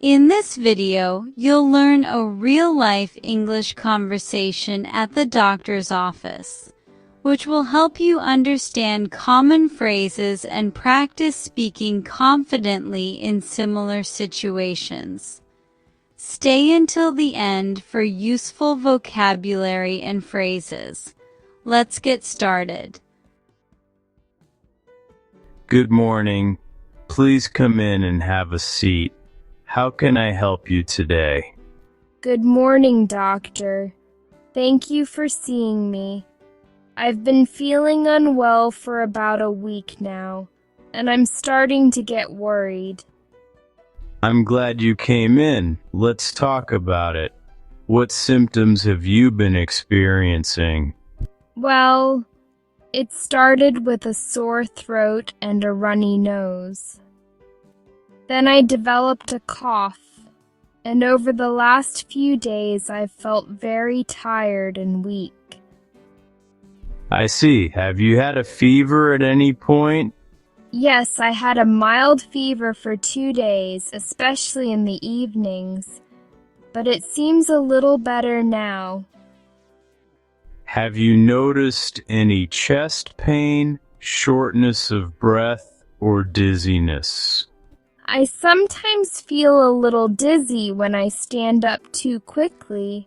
In this video, you'll learn a real-life English conversation at the doctor's office, which will help you understand common phrases and practice speaking confidently in similar situations. Stay until the end for useful vocabulary and phrases. Let's get started. Good morning. Please come in and have a seat. How can I help you today? Good morning, doctor. Thank you for seeing me. I've been feeling unwell for about a week now, and I'm starting to get worried. I'm glad you came in. Let's talk about it. What symptoms have you been experiencing? Well, it started with a sore throat and a runny nose. Then I developed a cough, and over the last few days I've felt very tired and weak. I see. Have you had a fever at any point? Yes, I had a mild fever for 2 days, especially in the evenings, but it seems a little better now. Have you noticed any chest pain, shortness of breath, or dizziness? I sometimes feel a little dizzy when I stand up too quickly,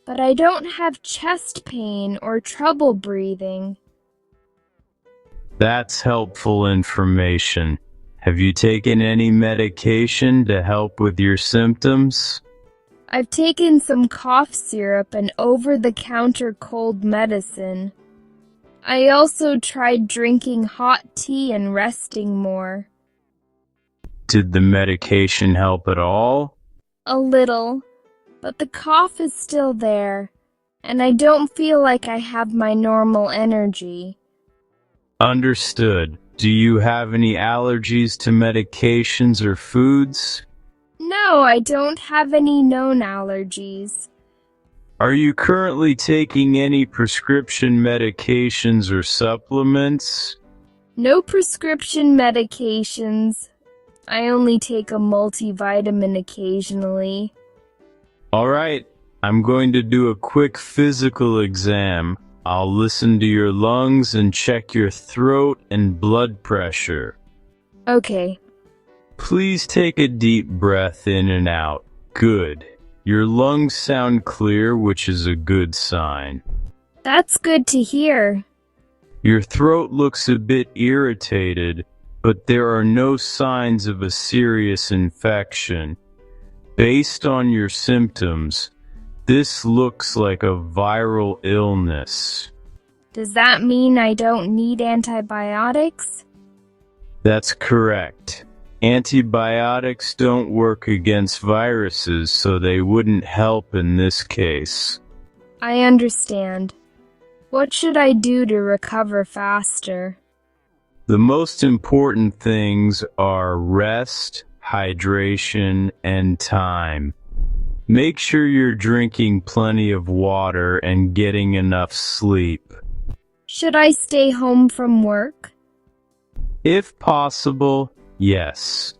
but I don't have chest pain or trouble breathing. That's helpful information. Have you taken any medication to help with your symptoms? I've taken some cough syrup and over-the-counter cold medicine. I also tried drinking hot tea and resting more. Did the medication help at all? A little, but the cough is still there, and I don't feel like I have my normal energy. Understood. Do you have any allergies to medications or foods? No, I don't have any known allergies. Are you currently taking any prescription medications or supplements? No prescription medications. I only take a multivitamin occasionally. All right, I'm going to do a quick physical exam. I'll listen to your lungs and check your throat and blood pressure. Okay. Please take a deep breath in and out. Good. Your lungs sound clear, which is a good sign. That's good to hear. Your throat looks a bit irritated, but there are no signs of a serious infection. Based on your symptoms, this looks like a viral illness. Does that mean I don't need antibiotics? That's correct. Antibiotics don't work against viruses, so they wouldn't help in this case. I understand. What should I do to recover faster? The most important things are rest, hydration, and time. Make sure you're drinking plenty of water and getting enough sleep. Should I stay home from work? If possible, yes.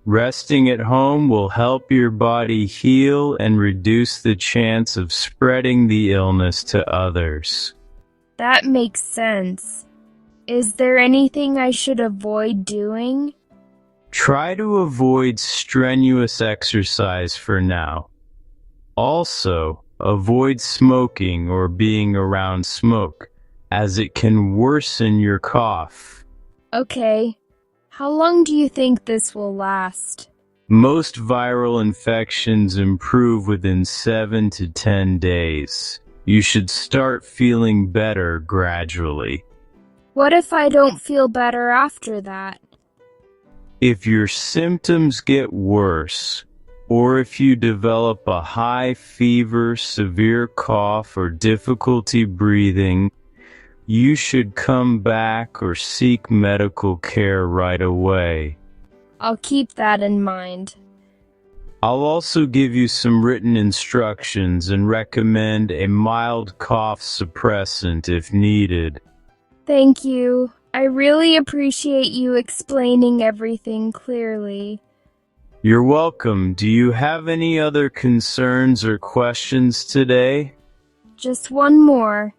Resting at home will help your body heal and reduce the chance of spreading the illness to others. That makes sense. Is there anything I should avoid doing? Try to avoid strenuous exercise for now. Also, avoid smoking or being around smoke, as it can worsen your cough. Okay. How long do you think this will last? Most viral infections improve within 7 to 10 days. You should start feeling better gradually. What if I don't feel better after that? If your symptoms get worse, or if you develop a high fever, severe cough, or difficulty breathing, you should come back or seek medical care right away. I'll keep that in mind. I'll also give you some written instructions and recommend a mild cough suppressant if needed. Thank you. I really appreciate you explaining everything clearly. You're welcome. Do you have any other concerns or questions today? Just one more.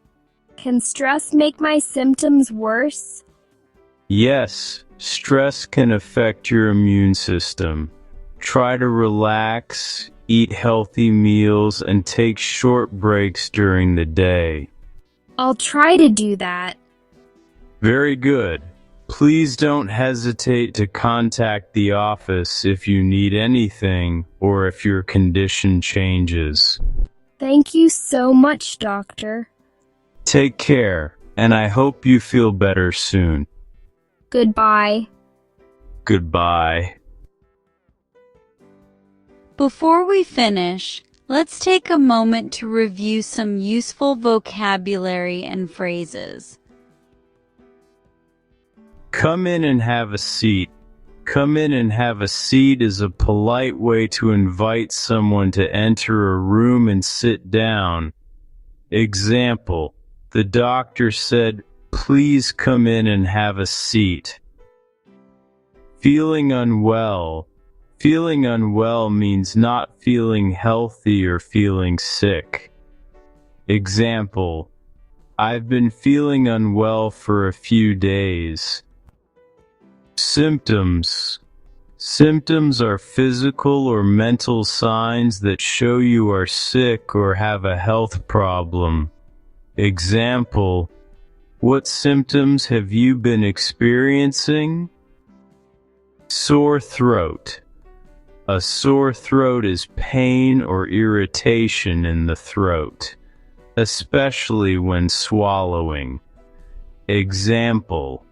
Can stress make my symptoms worse? Yes, stress can affect your immune system. Try to relax, eat healthy meals, and take short breaks during the day. I'll try to do that. Very good. Please don't hesitate to contact the office if you need anything or if your condition changes. Thank you so much, doctor. Take care, and I hope you feel better soon. Goodbye. Goodbye. Before we finish, let's take a moment to review some useful vocabulary and phrases. Come in and have a seat. Come in and have a seat is a polite way to invite someone to enter a room and sit down. Example: the doctor said, "Please come in and have a seat." Feeling unwell. Feeling unwell means not feeling healthy or feeling sick. Example: I've been feeling unwell for a few days. Symptoms. Symptoms are physical or mental signs that show you are sick or have a health problem. Example: what symptoms have you been experiencing? Sore throat. A sore throat is pain or irritation in the throat, especially when swallowing. Example: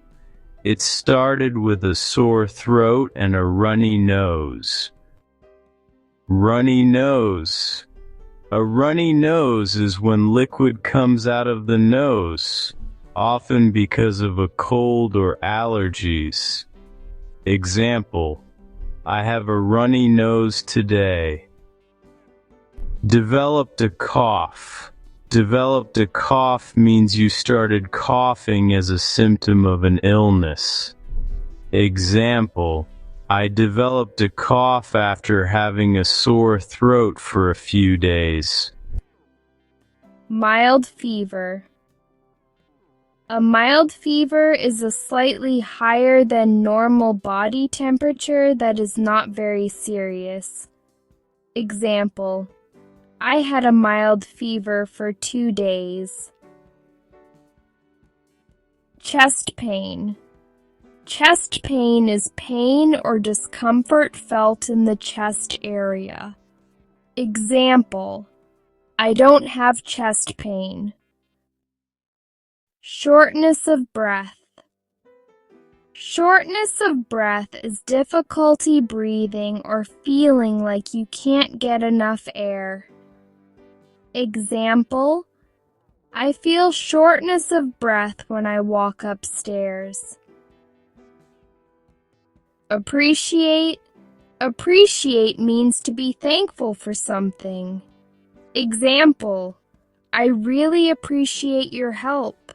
it started with a sore throat and a runny nose. Runny nose. A runny nose is when liquid comes out of the nose, often because of a cold or allergies. Example: I have a runny nose today. Developed a cough. Developed a cough means you started coughing as a symptom of an illness. Example: I developed a cough after having a sore throat for a few days. Mild fever. A mild fever is a slightly higher than normal body temperature that is not very serious. Example: I had a mild fever for 2 days. Chest pain. Chest pain is pain or discomfort felt in the chest area. Example: I don't have chest pain. Shortness of breath. Shortness of breath is difficulty breathing or feeling like you can't get enough air. Example: I feel shortness of breath when I walk upstairs. Appreciate. Appreciate means to be thankful for something. Example: I really appreciate your help.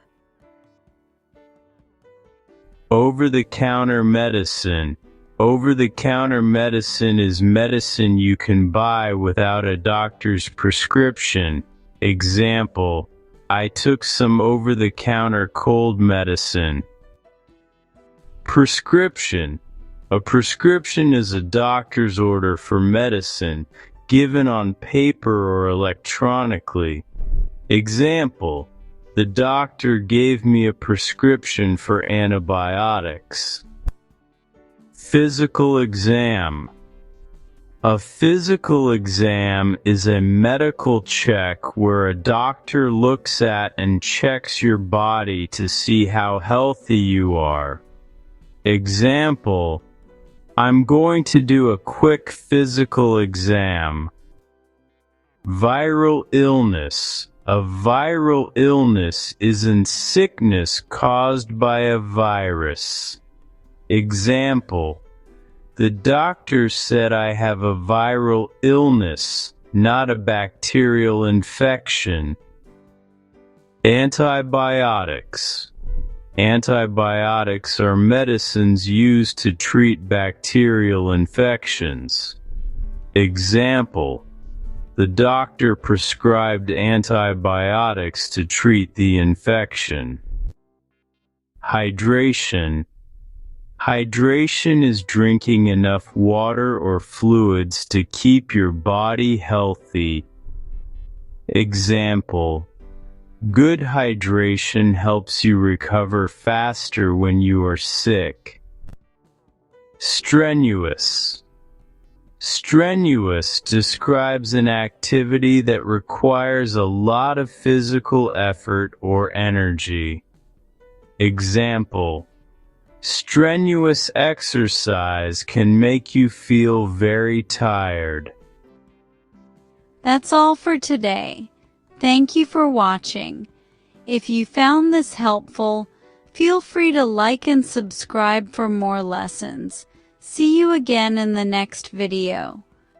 Over-the-counter medicine. Over-the-counter medicine is medicine you can buy without a doctor's prescription. Example: I took some over-the-counter cold medicine. Prescription. A prescription is a doctor's order for medicine, given on paper or electronically. Example: the doctor gave me a prescription for antibiotics. Physical exam. A physical exam is a medical check where a doctor looks at and checks your body to see how healthy you are. Example: I'm going to do a quick physical exam. Viral illness. A viral illness is a sickness caused by a virus. Example: the doctor said I have a viral illness, not a bacterial infection. Antibiotics. Antibiotics are medicines used to treat bacterial infections. Example: the doctor prescribed antibiotics to treat the infection. Hydration. Hydration is drinking enough water or fluids to keep your body healthy. Example: good hydration helps you recover faster when you are sick. Strenuous. Strenuous describes an activity that requires a lot of physical effort or energy. Example: strenuous exercise can make you feel very tired. That's all for today. Thank you for watching. If you found this helpful, feel free to like and subscribe for more lessons. See you again in the next video.